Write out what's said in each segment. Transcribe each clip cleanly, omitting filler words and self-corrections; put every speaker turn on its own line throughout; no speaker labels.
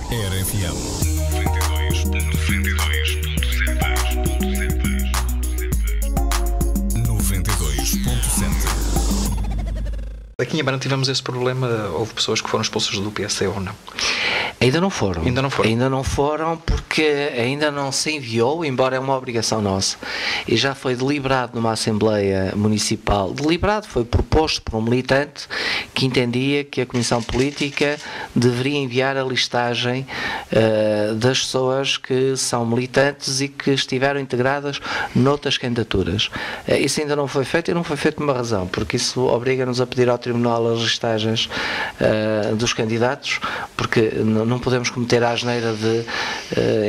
RFM 92.7.
Aqui em Abrantes tivemos esse problema, houve pessoas que foram expulsas do PSC ou não?
Ainda não foram.
Ainda não foram.
Ainda não foram porque ainda não se enviou, embora é uma obrigação nossa. E já foi deliberado numa Assembleia Municipal. Deliberado, foi proposto por um militante que entendia que a Comissão Política deveria enviar a listagem das pessoas que são militantes e que estiveram integradas noutras candidaturas. Isso ainda não foi feito e não foi feito por uma razão, porque isso obriga-nos a pedir ao Tribunal as listagens dos candidatos, porque não podemos cometer a asneira de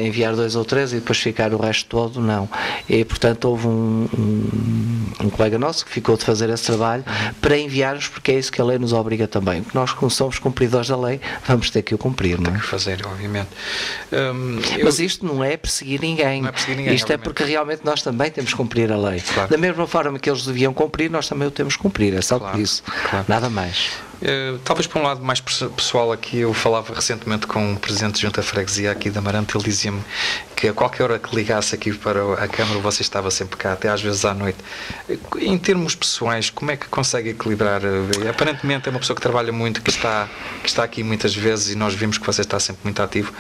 enviar 2 ou 3 e depois ficar o resto todo, não. E, portanto, houve um colega nosso que ficou de fazer esse trabalho para enviar-nos, porque é isso que a lei nos obriga também. Porque nós, como somos cumpridores da lei, vamos ter que o cumprir, não é?
Tem que fazer, obviamente.
Mas isto não é perseguir ninguém.
Não é perseguir ninguém,
isto
obviamente.
é porque realmente nós também temos que cumprir a lei.
Claro.
Da mesma forma que eles deviam cumprir, nós também o temos que cumprir. É só
Claro,
por isso.
claro.
Nada mais.
Talvez para um lado mais pessoal aqui, eu falava recentemente com o Presidente de Junta de Freguesia aqui da Amarante, ele dizia-me que a qualquer hora que ligasse aqui para a Câmara você estava sempre cá, até às vezes à noite. Em termos pessoais, como é que consegue equilibrar? Aparentemente é uma pessoa que trabalha muito, que está aqui muitas vezes e nós vimos que você está sempre muito ativo.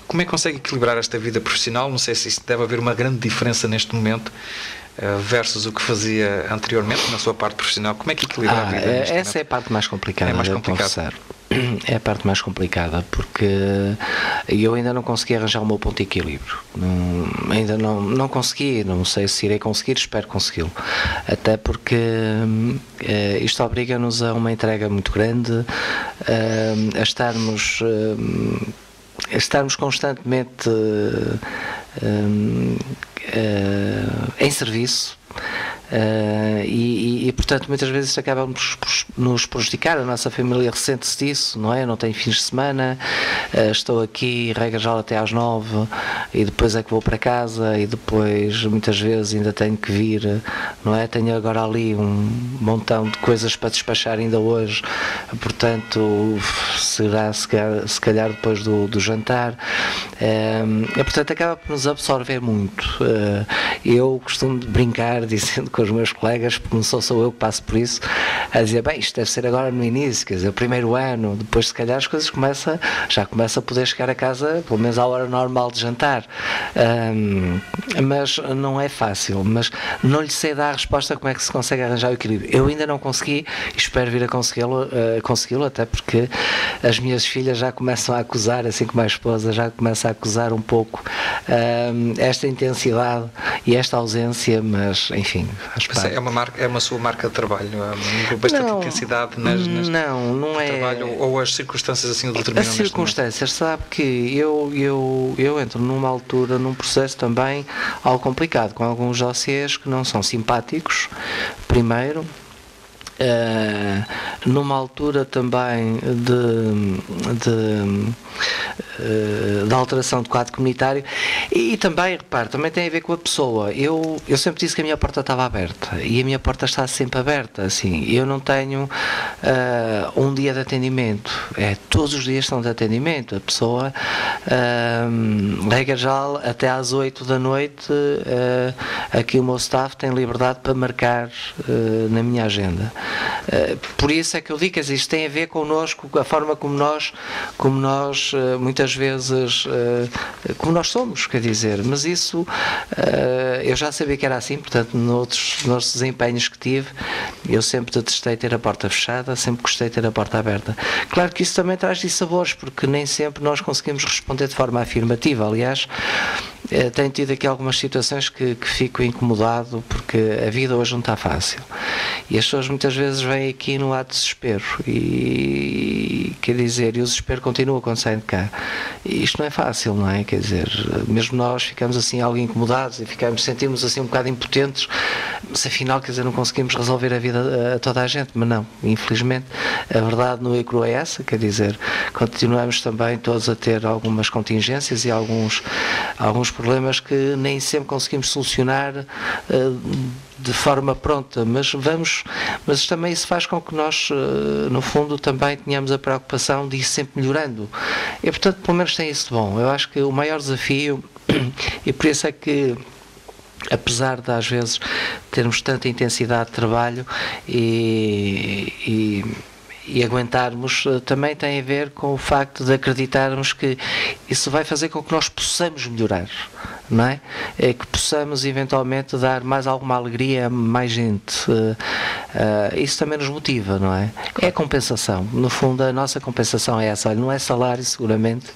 Como é que consegue equilibrar esta vida profissional? Não sei se isso deve haver uma grande diferença neste momento versus o que fazia anteriormente na sua parte profissional. Como é que equilibra a vida neste
essa
momento?
é a parte mais complicada.
É mais
devo
complicado.
confessar. É a parte mais complicada, porque eu ainda não consegui arranjar o meu ponto de equilíbrio. Ainda não consegui, não sei se irei conseguir, espero consegui-lo. Até porque isto obriga-nos a uma entrega muito grande, a estarmos constantemente em serviço. E portanto muitas vezes isto acaba nos prejudicar. A nossa família ressente-se disso, não é? Não tenho fins de semana, estou aqui regra geral até às 9 e depois é que vou para casa e depois muitas vezes ainda tenho que vir, não é? Tenho agora ali um montão de coisas para despachar ainda hoje, portanto será se calhar depois do jantar, portanto acaba por nos absorver muito. Eu costumo brincar dizendo com os meus colegas, porque não sou eu que passo por isso, a dizer, bem, isto deve ser agora no início, quer dizer, o primeiro ano, depois se calhar as coisas já começa a poder chegar a casa pelo menos à hora normal de jantar, mas não é fácil, mas não lhe sei dar a resposta como é que se consegue arranjar o equilíbrio. Eu ainda não consegui e espero vir a consegui-lo, até porque as minhas filhas já começam a acusar, assim como a esposa já começa a acusar um pouco esta intensidade e esta ausência, mas enfim, faz parte.
É uma sua marca de trabalho, bastante intensidade
não é
trabalho, ou as circunstâncias assim o determinam?
As circunstâncias, sabe que eu entro numa altura, num processo também algo complicado, com alguns dossiês que não são simpáticos, primeiro, numa altura também de alteração de quadro comunitário e também, repare, também tem a ver com a pessoa. Eu sempre disse que a minha porta estava aberta e a minha porta está sempre aberta, assim, eu não tenho um dia de atendimento, todos os dias são de atendimento, a pessoa regra geral até às 8 da noite aqui o meu staff tem liberdade para marcar na minha agenda. Por isso é que eu digo que isto tem a ver connosco, a forma como nós muitas vezes como nós somos, quer dizer, mas isso eu já sabia que era assim, portanto nos desempenhos que tive eu sempre detestei ter a porta fechada, sempre gostei de ter a porta aberta. Claro que isso também traz dissabores, porque nem sempre nós conseguimos responder de forma afirmativa. Aliás, tenho tido aqui algumas situações que fico incomodado, porque a vida hoje não está fácil e as pessoas muitas vezes vêm aqui no ato de desespero e quer dizer, e o desespero continua quando saem de cá e isto não é fácil, não é? Quer dizer, mesmo nós ficamos assim algo incomodados e sentimos assim um bocado impotentes, mas afinal, quer dizer, não conseguimos resolver a vida a toda a gente, mas não, infelizmente a verdade nua e crua é essa, quer dizer, continuamos também todos a ter algumas contingências e alguns problemas que nem sempre conseguimos solucionar de forma pronta, mas também isso faz com que nós, no fundo, também tenhamos a preocupação de ir sempre melhorando. E, portanto, pelo menos tem isso de bom. Eu acho que o maior desafio, e por isso é que, apesar de às vezes termos tanta intensidade de trabalho e aguentarmos, também tem a ver com o facto de acreditarmos que isso vai fazer com que nós possamos melhorar, não é? É que possamos eventualmente dar mais alguma alegria a mais gente. Isso também nos motiva, não é? É compensação. No fundo, a nossa compensação é essa. Olha, não é salário, seguramente.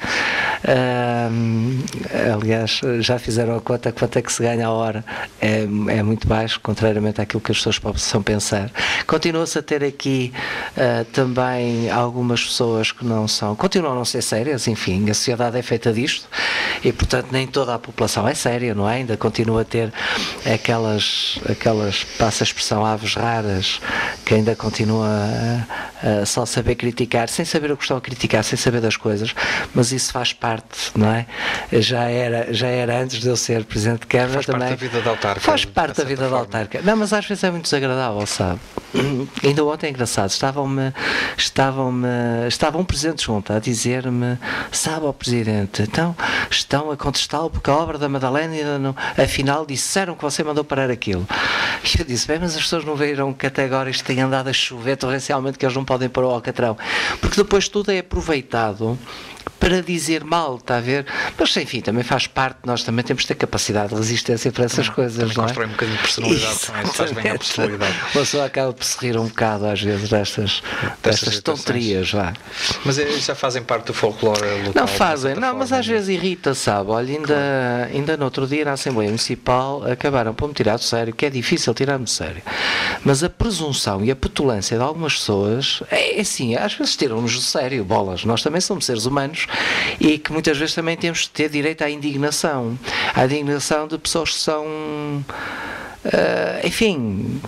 Aliás, já fizeram a conta, quanto é que se ganha a hora? É muito baixo, contrariamente àquilo que as pessoas possam pensar. Continua-se a ter aqui também algumas pessoas que não são, continuam a não ser sérias, enfim, a sociedade é feita disto e, portanto, nem toda a população é séria, não é? Ainda continua a ter aquelas passa a expressão, aves raras, que ainda continua a só saber criticar, sem saber o que estão a criticar, sem saber das coisas, mas isso faz parte, não é? Já era antes de eu ser Presidente de Câmara.
Faz
também.
Parte da vida da autarca.
Faz parte da vida da autarca. Não, mas às vezes é muito desagradável, sabe? Ainda ontem é engraçado, estava um Presidente junto a dizer-me, sabe, ó Presidente, então estão a contestá-lo porque a obra da Madalena ainda não, afinal disseram que você mandou parar aquilo. E eu disse, bem, mas as pessoas não viram que até agora isto tem andado a chover torrencialmente, que eles não podem pôr o alcatrão, porque depois tudo é aproveitado para dizer mal, está a ver? Mas, enfim, também faz parte, nós também temos de ter capacidade de resistência para essas coisas,
também
não é?
Constrói um bocadinho de personalidade, também faz bem à personalidade.
A pessoa acaba por se rir um bocado, às vezes, destas tonterias, vá.
Mas já fazem parte do folclore local?
Não fazem, não, mas às vezes irrita, sabe? Olha, ainda no outro dia na Assembleia Municipal acabaram por me tirar de sério, que é difícil tirar-me de sério. Mas a presunção e a petulância de algumas pessoas, é assim, às vezes tiram-nos de sério, bolas. Nós também somos seres humanos e que muitas vezes também temos de ter direito à indignação de pessoas que são enfim,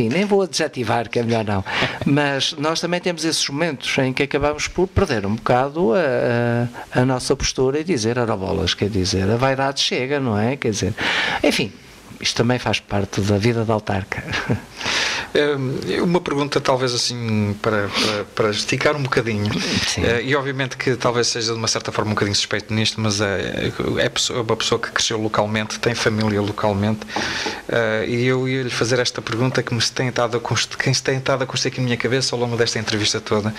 nem vou adjetivar, que é melhor não, mas nós também temos esses momentos em que acabamos por perder um bocado a nossa postura e dizer, ora bolas, quer dizer, a vaidade chega, não é? Quer dizer, enfim, isto também faz parte da vida da autarca.
Uma pergunta talvez assim para esticar um bocadinho, e obviamente que talvez seja de uma certa forma um bocadinho suspeito nisto, mas é uma pessoa que cresceu localmente, tem família localmente, e eu ia-lhe fazer esta pergunta que se tem estado a construir aqui na minha cabeça ao longo desta entrevista toda.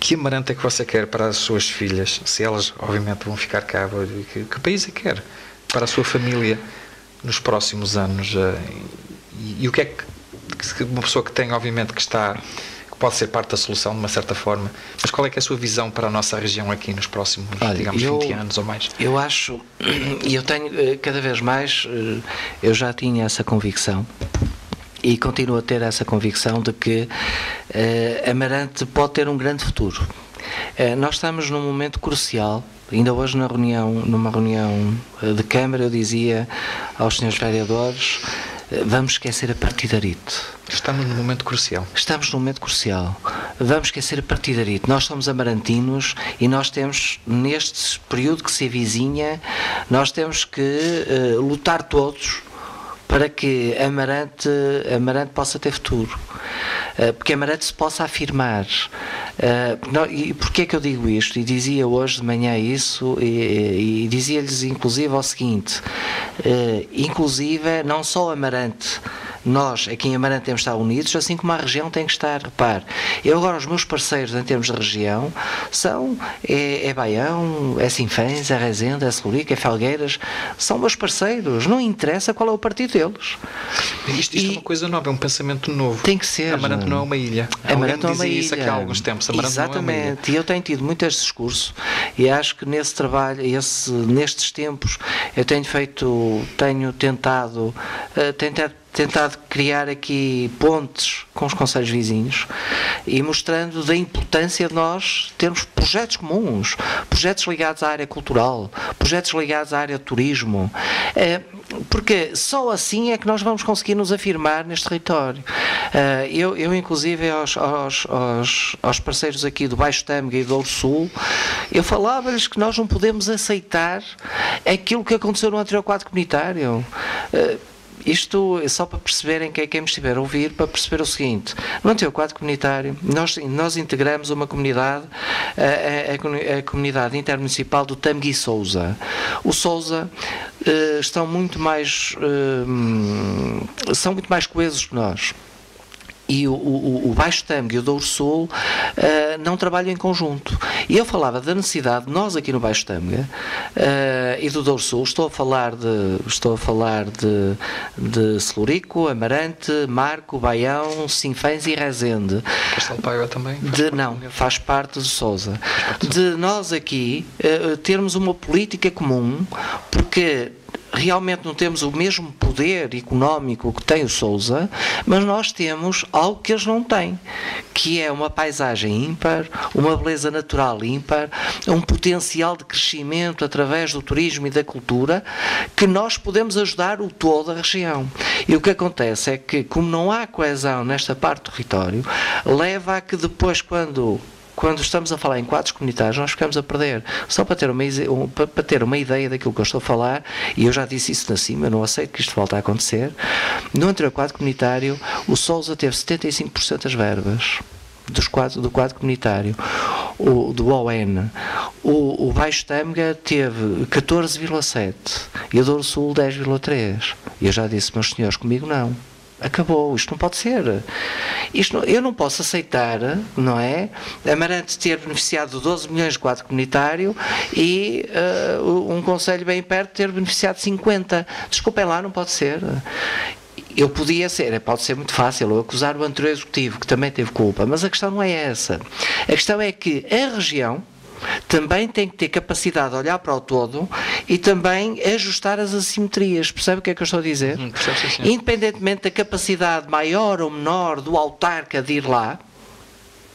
Que Amarante é que você quer para as suas filhas, se elas obviamente vão ficar cá, que país é que quer para a sua família nos próximos anos, e o que é que uma pessoa que tem, obviamente, que pode ser parte da solução de uma certa forma, mas qual é que é a sua visão para a nossa região aqui nos próximos, digamos, 20 anos ou mais? Eu
acho, e eu tenho cada vez mais, eu já tinha essa convicção e continuo a ter essa convicção de que Amarante pode ter um grande futuro. Nós estamos num momento crucial. Ainda hoje numa reunião de Câmara, eu dizia aos senhores vereadores, vamos esquecer a partidarite.
Estamos num momento crucial.
Estamos num momento crucial. Vamos esquecer a partidarite. Nós somos amarantinos e nós temos, neste período que se avizinha, nós temos que lutar todos para que Amarante possa ter futuro. Porque Amarante se possa afirmar. E porquê é que eu digo isto? E dizia hoje de manhã isso, e dizia-lhes inclusive ao seguinte, inclusive não só Amarante, nós aqui em Amarante temos de estar unidos, assim como a região tem que estar. Repare, eu agora os meus parceiros em termos de região são Baião, é Sinfãs, é Rezende, é Celurica, é Felgueiras, são meus parceiros, não interessa qual é o partido deles.
Isto é uma coisa nova, é um pensamento novo.
Tem que ser.
Amarante não é uma ilha.
Amarante não é uma ilha.
Isso aqui há alguns tempos. Amarante
exatamente,
não é uma ilha.
E eu tenho tido muito este discurso e acho que nesse trabalho, nestes tempos, eu tenho tentado criar aqui pontes com os concelhos vizinhos e mostrando da importância de nós termos projetos comuns, projetos ligados à área cultural, projetos ligados à área do turismo, porque só assim é que nós vamos conseguir nos afirmar neste território. Eu inclusive aos parceiros aqui do Baixo Tâmega e do Douro Sul, eu falava-lhes que nós não podemos aceitar aquilo que aconteceu no anterior quadro comunitário. isto é só para perceberem, quem me estiver a ouvir, para perceber o seguinte: no antigo quadro comunitário, nós integramos uma comunidade, a comunidade intermunicipal do Tâmega e Sousa. O Sousa são muito mais coesos que nós. E o Baixo Tâmega e o Douro Sul não trabalham em conjunto. E eu falava da necessidade, nós aqui no Baixo Tâmega e do Douro Sul, estou a falar de Celurico, Amarante, Marco, Baião, Sinfãs e Rezende.
Castelo Paiva também?
Faz parte do Sousa. De nós aqui termos uma política comum, porque realmente não temos o mesmo poder económico que tem o Sousa, mas nós temos algo que eles não têm, que é uma paisagem ímpar, uma beleza natural ímpar, um potencial de crescimento através do turismo e da cultura, que nós podemos ajudar toda a região. E o que acontece é que, como não há coesão nesta parte do território, leva a que depois, quando estamos a falar em quadros comunitários, nós ficamos a perder. Só para ter uma ideia daquilo que eu estou a falar, e eu já disse isso na cima, eu não aceito que isto volte a acontecer. No anterior quadro comunitário, o Sousa teve 75% das verbas do quadro comunitário, do ON. O Baixo Tâmega teve 14,7% e o Douro Sul 10,3%. E eu já disse, meus senhores, comigo não. Acabou, isto não pode ser. Eu não posso aceitar, não é? Amarante ter beneficiado de 12 milhões de quadro comunitário e um concelho bem perto ter beneficiado de 50. Desculpem lá, não pode ser. Eu podia ser, pode ser muito fácil eu acusar o anterior executivo, que também teve culpa, mas a questão não é essa. A questão é que a região também tem que ter capacidade de olhar para o todo e também ajustar as assimetrias. Percebe o que é que eu estou a dizer? Independentemente da capacidade maior ou menor do autarca de ir lá,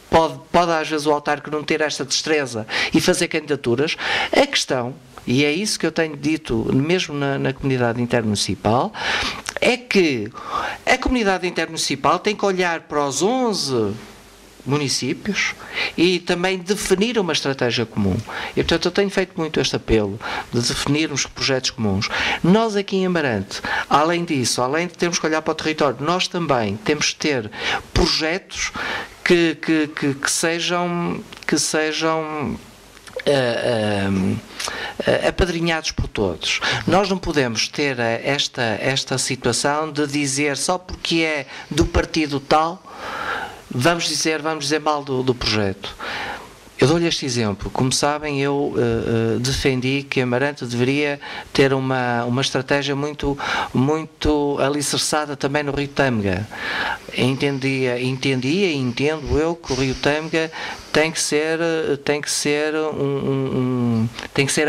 pode às vezes o autarca não ter esta destreza e fazer candidaturas. A questão, e é isso que eu tenho dito mesmo na comunidade intermunicipal, é que a comunidade intermunicipal tem que olhar para os 11 municípios e também definir uma estratégia comum. E portanto eu tenho feito muito este apelo de definirmos projetos comuns. Nós aqui em Amarante, além disso, além de termos que olhar para o território, nós também temos que ter projetos que sejam apadrinhados por todos. Nós não podemos ter esta situação de dizer só porque é do partido tal vamos dizer mal do projeto. Eu dou-lhe este exemplo. Como sabem, eu defendi que Amarante deveria ter uma estratégia muito alicerçada também no Rio Tâmega. Entendia e entendo eu que o Rio Tâmega tem que ser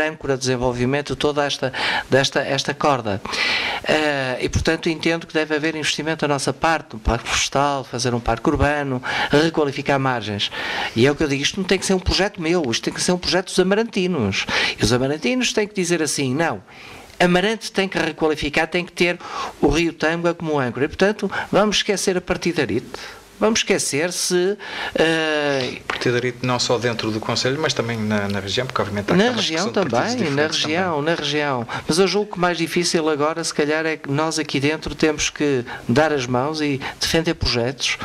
âncora de desenvolvimento de toda esta corda. E portanto entendo que deve haver investimento da nossa parte, um parque florestal, fazer um parque urbano, requalificar margens. E é o que eu digo, isto não tem que ser um projeto meu, isto tem que ser um projeto dos amarantinos. E os amarantinos têm que dizer assim, não, Amarante tem que requalificar, tem que ter o Rio Tâmega como âncora. E portanto vamos esquecer a partidarite. Vamos esquecer se...
Partidarite não só dentro do Conselho, mas também na região, porque obviamente há
na região também, na região. Mas eu julgo que o mais difícil agora, se calhar, é que nós aqui dentro temos que dar as mãos e defender projetos.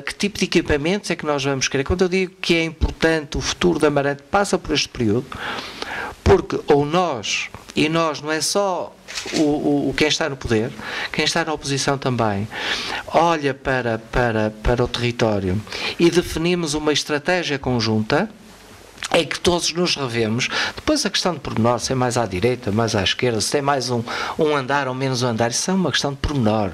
Que tipo de equipamentos é que nós vamos querer? Quando eu digo que é importante, o futuro da Amarante passa por este período, porque ou nós, e nós não é só quem está no poder, quem está na oposição também, olha para o território e definimos uma estratégia conjunta, é que todos nos revemos. Depois a questão de pormenor, se é mais à direita, mais à esquerda, se tem mais um andar ou menos um andar, isso é uma questão de pormenor,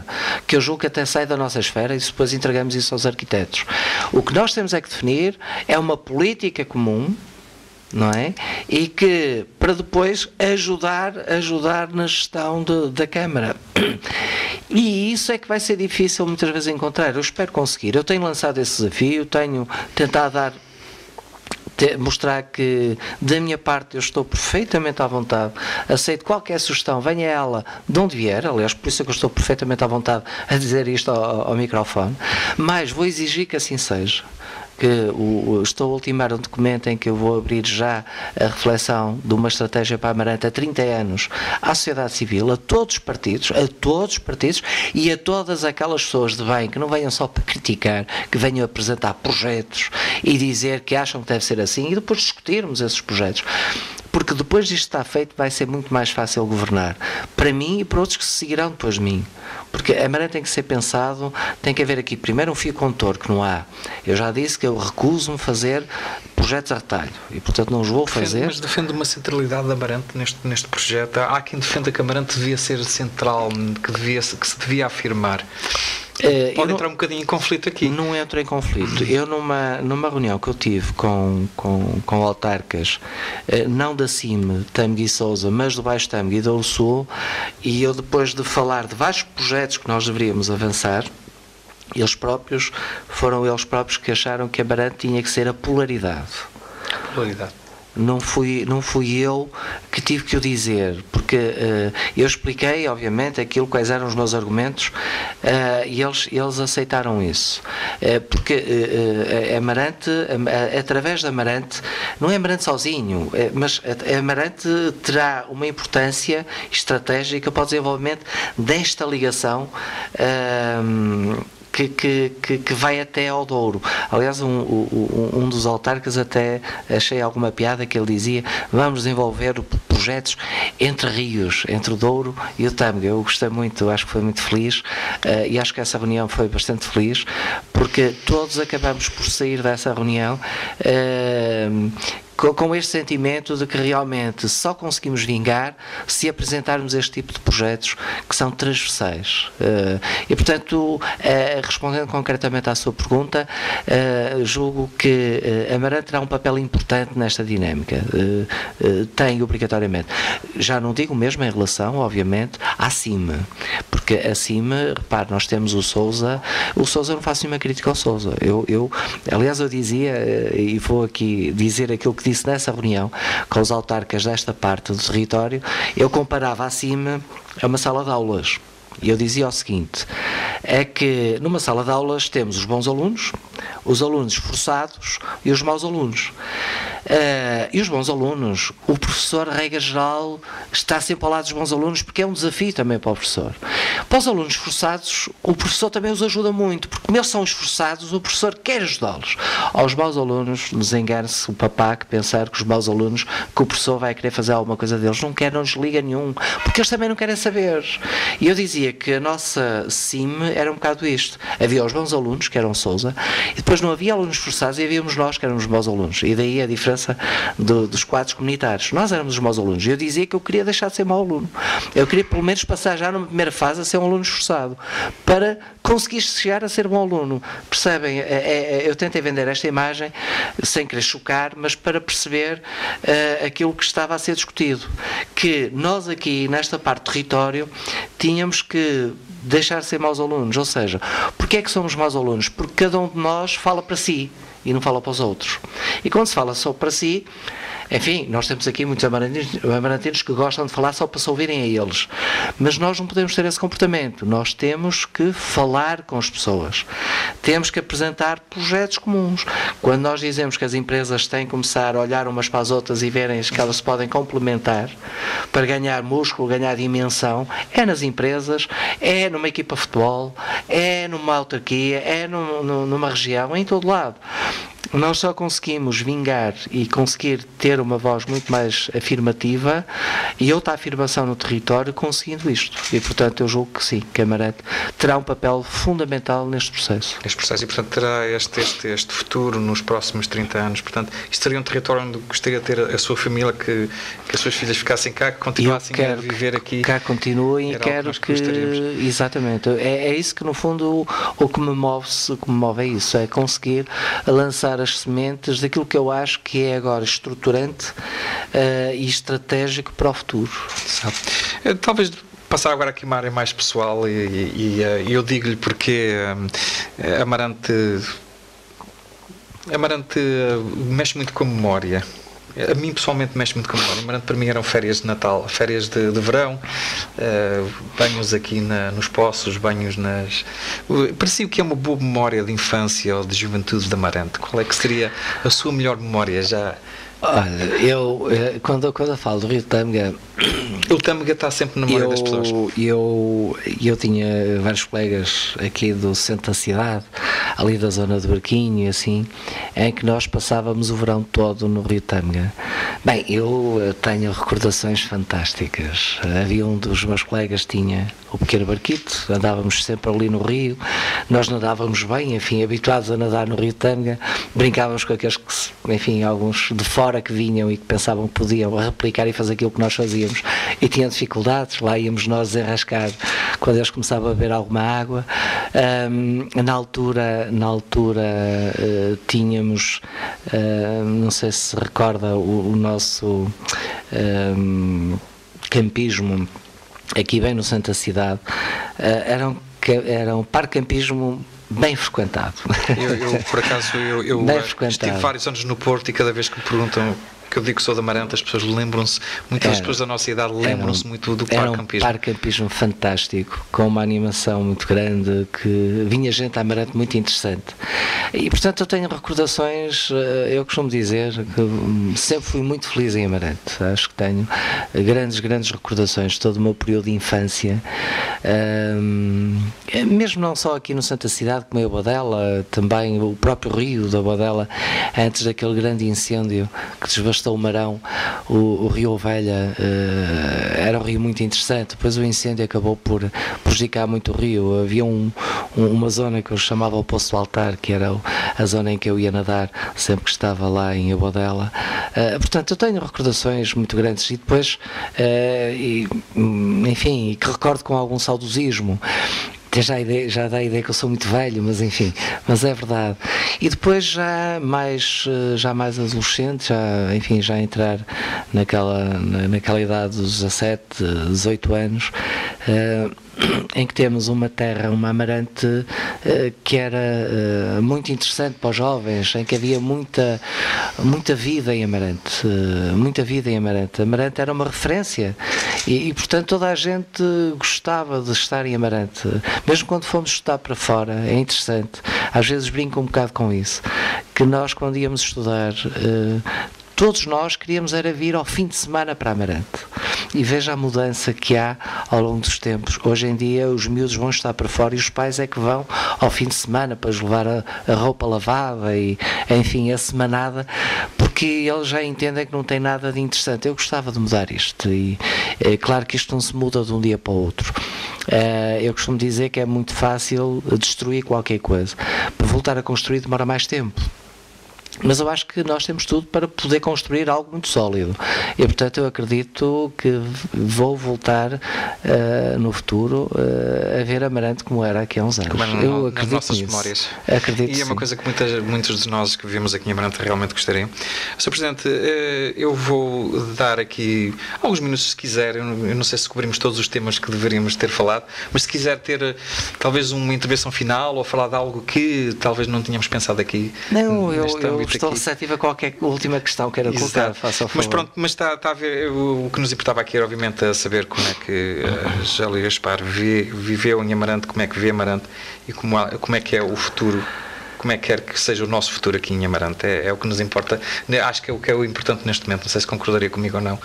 que eu julgo que até sai da nossa esfera e depois entregamos isso aos arquitetos. O que nós temos é que definir é uma política comum, não é? E que para depois ajudar na gestão da Câmara. E isso é que vai ser difícil muitas vezes encontrar. Eu espero conseguir. Eu tenho lançado esse desafio, tenho tentado mostrar que da minha parte eu estou perfeitamente à vontade, aceito qualquer sugestão, venha ela de onde vier, aliás, por isso é que eu estou perfeitamente à vontade a dizer isto ao microfone, mas vou exigir que assim seja. que estou a ultimar um documento em que eu vou abrir já a reflexão de uma estratégia para a Amarante há 30 anos à sociedade civil, a todos os partidos e a todas aquelas pessoas de bem que não venham só para criticar, que venham apresentar projetos e dizer que acham que deve ser assim e depois discutirmos esses projetos. Porque depois disto estar feito vai ser muito mais fácil governar, para mim e para outros que se seguirão depois de mim. Porque a Amarante tem que ser pensado, tem que haver aqui primeiro um fio condutor que não há. Eu já disse que eu recuso-me fazer projetos a retalho e portanto não os vou fazer.
Mas defende uma centralidade da Amarante neste projeto. Há quem defenda que a Amarante devia ser central, que se devia afirmar. Pode entrar um bocadinho em conflito aqui.
Não entro em conflito. Eu numa reunião que eu tive com autarcas, não da CIM, Tâmega e Sousa, mas do Baixo Tâmega e do Sul, e eu depois de falar de vários projetos que nós deveríamos avançar, foram eles próprios que acharam que a Amarante tinha que ser a polaridade. Não fui eu que tive que o dizer, porque eu expliquei, obviamente, quais eram os meus argumentos e eles aceitaram isso. Porque a Amarante, através da Amarante, não é Amarante sozinho, mas a Amarante terá uma importância estratégica para o desenvolvimento desta ligação que vai até ao Douro. Aliás, um dos autarcas até achei alguma piada que ele dizia: vamos desenvolver projetos entre rios, entre o Douro e o Tâmega. Eu gostei muito, acho que foi muito feliz e acho que essa reunião foi bastante feliz, porque todos acabamos por sair dessa reunião com este sentimento de que realmente só conseguimos vingar se apresentarmos este tipo de projetos que são transversais. E, portanto, respondendo concretamente à sua pergunta, julgo que a Amarante terá um papel importante nesta dinâmica. Tem, obrigatoriamente. Já não digo mesmo em relação, obviamente, à CIM, porque a CIM, repare, nós temos o Sousa não faço nenhuma crítica ao Sousa. Aliás, eu dizia, e vou aqui dizer aquilo que disse nessa reunião com os autarcas desta parte do território, eu comparava a CIM a uma sala de aulas. E eu dizia o seguinte: é que numa sala de aulas temos os bons alunos, os alunos esforçados e os maus alunos. E os bons alunos, o professor, regra geral, está sempre ao lado dos bons alunos, porque é um desafio também para o professor. Para os alunos esforçados, o professor também os ajuda muito, porque como eles são esforçados, o professor quer ajudá-los. Aos maus alunos, desengane-se o papá que pensar que os maus alunos, que o professor vai querer fazer alguma coisa deles, não quer, não desliga nenhum, porque eles também não querem saber. E eu dizia que a nossa CIM era um bocado isto: havia os bons alunos, que eram Sousa, e depois não havia alunos esforçados, e havíamos nós, que éramos bons alunos, e daí a diferença dos quadros comunitários. Nós éramos os maus alunos, e eu dizia que eu queria deixar de ser mau aluno, eu queria pelo menos passar já numa primeira fase a ser um aluno esforçado, para conseguir chegar a ser bom aluno. Percebem? Eu tentei vender esta imagem sem querer chocar, mas para perceber aquilo que estava a ser discutido, que nós aqui nesta parte do território tínhamos que deixar de ser maus alunos. Ou seja, porque é que somos maus alunos? Porque cada um de nós fala para si e não fala para os outros. E quando se fala só para si, enfim, nós temos aqui muitos amarantinos que gostam de falar só para se ouvirem a eles, mas nós não podemos ter esse comportamento. Nós temos que falar com as pessoas, temos que apresentar projetos comuns. Quando nós dizemos que as empresas têm que começar a olhar umas para as outras e verem que elas se podem complementar para ganhar músculo, ganhar dimensão, é nas empresas, é numa equipa de futebol, é numa autarquia, é numa região, é em todo lado. Nós só conseguimos vingar e conseguir ter uma voz muito mais afirmativa e outra afirmação no território conseguindo isto. E, portanto, eu julgo que sim, que a Amarante terá um papel fundamental neste processo.
Este processo, e, portanto, terá este futuro nos próximos 30 anos. Portanto, isto seria um território onde gostaria de ter a sua família, que as suas filhas ficassem cá, que continuassem a viver aqui.
Cá continuem e quero que... Exatamente. É isso que, no fundo, o que me move é isso, é conseguir lançar as sementes daquilo que eu acho que é agora estruturante e estratégico para o futuro.
Talvez passar agora aqui uma área mais pessoal e eu digo-lhe porque Amarante mexe muito com a memória. a mim pessoalmente mexe muito com a memória. Amarante para mim eram férias de Natal, férias de verão, banhos aqui nos poços, banhos nas... Parecia que é uma boa memória de infância ou de juventude de Amarante. Qual é que seria a sua melhor memória já?
Olha, quando eu falo do Rio Tâmega,
o Tâmega está sempre na memória das pessoas.
Eu tinha vários colegas aqui do centro da cidade, ali da zona do Barquinho e assim, em que nós passávamos o verão todo no Rio Tâmega. Bem, eu tenho recordações fantásticas. Havia um dos meus colegas que tinha o pequeno barquito, andávamos sempre ali no rio, nós nadávamos bem, enfim, habituados a nadar no Rio Tâmega, brincávamos com aqueles que, enfim, alguns de fora que vinham e que pensavam que podiam replicar e fazer aquilo que nós fazíamos e tinham dificuldades, lá íamos nós desenrascar quando eles começavam a beber alguma água. Na altura tínhamos, não sei se se recorda, o nosso campismo aqui bem no centro da cidade, era um parque campismo bem frequentado.
Eu por acaso, eu estive vários anos no Porto e cada vez que me perguntam, que eu digo que sou de Amarante, as pessoas lembram-se, muitas pessoas da nossa idade lembram-se muito do parque campismo.
Era um parque campismo fantástico, com uma animação muito grande, que vinha gente a Amarante muito interessante. E portanto eu tenho recordações, eu costumo dizer que sempre fui muito feliz em Amarante. Acho que tenho grandes recordações de todo o meu período de infância, mesmo não só aqui no Santa Cidade, como em Abadela, também o próprio rio da Abadela, antes daquele grande incêndio que desvastou o Marão, o Rio Ovelha, era um rio muito interessante. Depois o incêndio acabou por prejudicar muito o rio. Havia uma zona que eu chamava o Poço do Altar, que era a zona em que eu ia nadar sempre que estava lá em Abadela. Portanto, eu tenho recordações muito grandes e depois, enfim, que recordo com algum saudosismo. Já dá a ideia que eu sou muito velho, mas enfim, mas é verdade. E depois já mais adolescente, já entrar naquela idade dos 17, 18 anos, em que temos uma terra, uma Amarante, que era muito interessante para os jovens, em que havia muita vida em Amarante, muita vida em Amarante. Amarante era uma referência e portanto toda a gente gostava de estar em Amarante, mesmo quando fomos estudar para fora. É interessante, às vezes brinco um bocado com isso, que nós quando íamos estudar, todos nós queríamos era vir ao fim de semana para Amarante. E veja a mudança que há ao longo dos tempos. Hoje em dia os miúdos vão estar para fora e os pais é que vão ao fim de semana para levar a roupa lavada e, enfim, a semanada, porque eles já entendem que não tem nada de interessante. Eu gostava de mudar isto e é claro que isto não se muda de um dia para o outro. Eu costumo dizer que é muito fácil destruir qualquer coisa. Para voltar a construir demora mais tempo. Mas eu acho que nós temos tudo para poder construir algo muito sólido e portanto eu acredito que vou voltar no futuro a ver Amarante como era aqui há uns anos. Eu acredito nas
nossas memórias.
Acredito,
e é uma coisa que muitos de nós que vivemos aqui em Amarante realmente gostariam. Sr. Presidente, eu vou dar aqui alguns minutos se quiser. Eu não sei se cobrimos todos os temas que deveríamos ter falado, mas se quiser ter talvez uma intervenção final ou falar de algo que talvez não tínhamos pensado aqui.
Não, eu estou receptivo a qualquer última questão que queira colocar, faça o favor.
Mas pronto, mas está a ver, o que nos importava aqui era obviamente a saber como é que Gélia Gaspar viveu em Amarante, como é que vê Amarante e como é que é o futuro, como é que quer que seja o nosso futuro aqui em Amarante. É o que nos importa, acho que é o que é o importante neste momento, não sei se concordaria comigo ou não.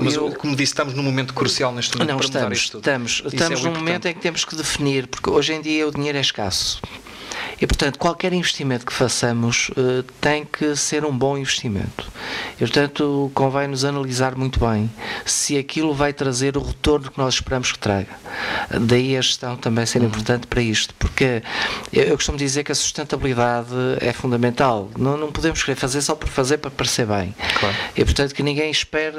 Mas, como disse, estamos num momento crucial neste momento para mudar isto tudo.
Estamos num momento em que temos que definir, porque hoje em dia o dinheiro é escasso. E, portanto, qualquer investimento que façamos tem que ser um bom investimento. E, portanto, convém-nos analisar muito bem se aquilo vai trazer o retorno que nós esperamos que traga. Daí a gestão também ser importante para isto, porque eu costumo dizer que a sustentabilidade é fundamental. Não podemos querer fazer só por fazer para parecer bem.
Claro.
E, portanto, que ninguém espere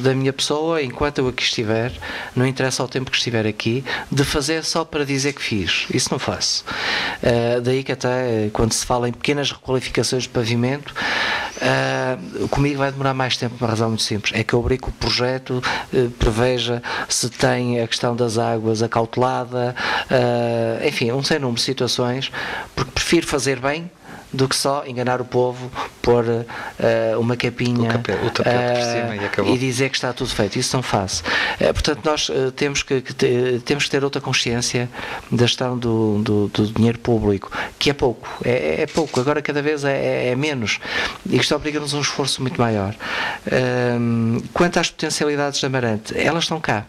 da minha pessoa, enquanto eu aqui estiver, não interessa o tempo que estiver aqui, de fazer só para dizer que fiz. Isso não faço. Daí que até quando se fala em pequenas requalificações de pavimento, comigo vai demorar mais tempo, por uma razão muito simples, é que eu obrigo que o projeto preveja se tem a questão das águas acautelada, enfim, um sem número de situações, porque prefiro fazer bem do que só enganar o povo, pôr uma capinha
o tapete por cima e acabou.
E dizer que está tudo feito. Isso não faço. Portanto, nós temos que ter outra consciência da gestão do dinheiro público, que é pouco. É pouco. Agora cada vez é menos. E isto obriga-nos a um esforço muito maior. Quanto às potencialidades da Amarante, elas estão cá.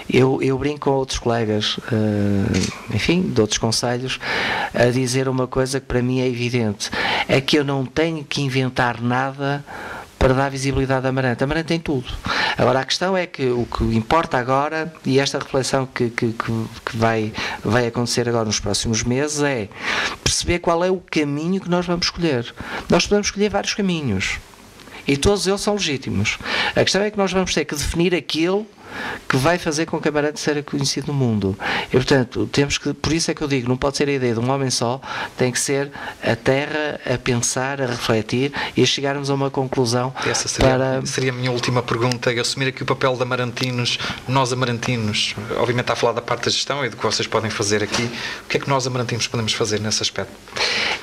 Eu brinco com outros colegas, enfim, de outros conselhos, a dizer uma coisa que para mim é evidente, é que eu não tenho que inventar nada para dar visibilidade à Amarante. A Amarante tem tudo. Agora, a questão é que o que importa agora, e esta reflexão que vai acontecer agora nos próximos meses, é perceber qual é o caminho que nós vamos escolher. Nós podemos escolher vários caminhos, e todos eles são legítimos. A questão é que nós vamos ter que definir aquilo que vai fazer com que a Amarante seja conhecido no mundo. E, portanto, temos que, por isso é que eu digo, não pode ser a ideia de um homem só, tem que ser a terra a pensar, a refletir e a chegarmos a uma conclusão.
Essa seria a minha última pergunta, e assumir aqui o papel de amarantinos, nós amarantinos, obviamente está a falar da parte da gestão e do que vocês podem fazer aqui, o que é que nós amarantinos podemos fazer nesse aspecto?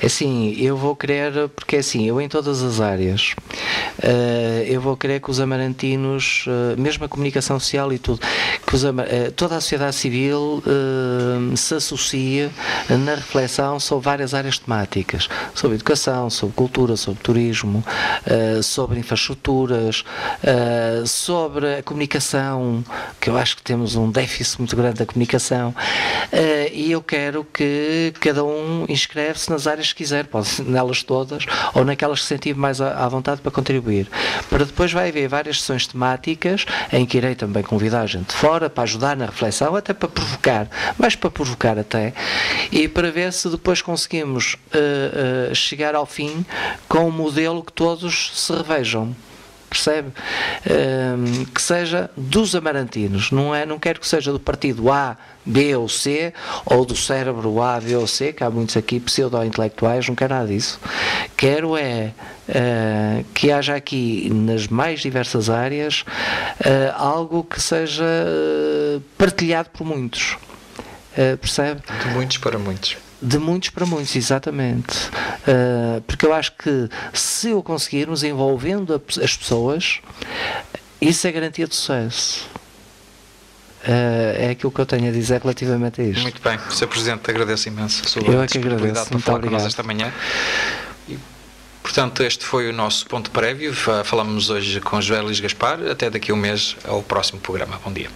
Assim, eu vou querer, porque assim, eu em todas as áreas, eu vou querer que os amarantinos, mesmo a comunicação social e tudo, que toda a sociedade civil se associe na reflexão sobre várias áreas temáticas, sobre educação, sobre cultura, sobre turismo, sobre infraestruturas, sobre a comunicação, que eu acho que temos um déficit muito grande da comunicação, e eu quero que cada um inscreve-se nas áreas que quiser, pode ser nelas todas ou naquelas que se sentir mais à vontade para contribuir. Para depois vai haver várias sessões temáticas em que irei também convidar a gente de fora para ajudar na reflexão, até para provocar, mais para provocar até, e para ver se depois conseguimos chegar ao fim com um modelo que todos se revejam. Percebe? Que seja dos amarantinos, não quero que seja do partido A, B ou C, ou do cérebro A, B ou C, que há muitos aqui pseudo-intelectuais, não quero nada disso. Quero que haja aqui, nas mais diversas áreas, algo que seja partilhado por muitos. Percebe?
De muitos para muitos.
De muitos para muitos, exatamente. Porque eu acho que se o conseguirmos envolvendo as pessoas, isso é garantia de sucesso. É aquilo que eu tenho a dizer relativamente a isto.
Muito bem, Sr. Presidente, agradeço imenso a sua disponibilidade para falar connosco esta manhã. E, portanto, este foi o nosso ponto prévio. Falamos hoje com José Luís Gaspar. Até daqui a um mês ao próximo programa. Bom dia.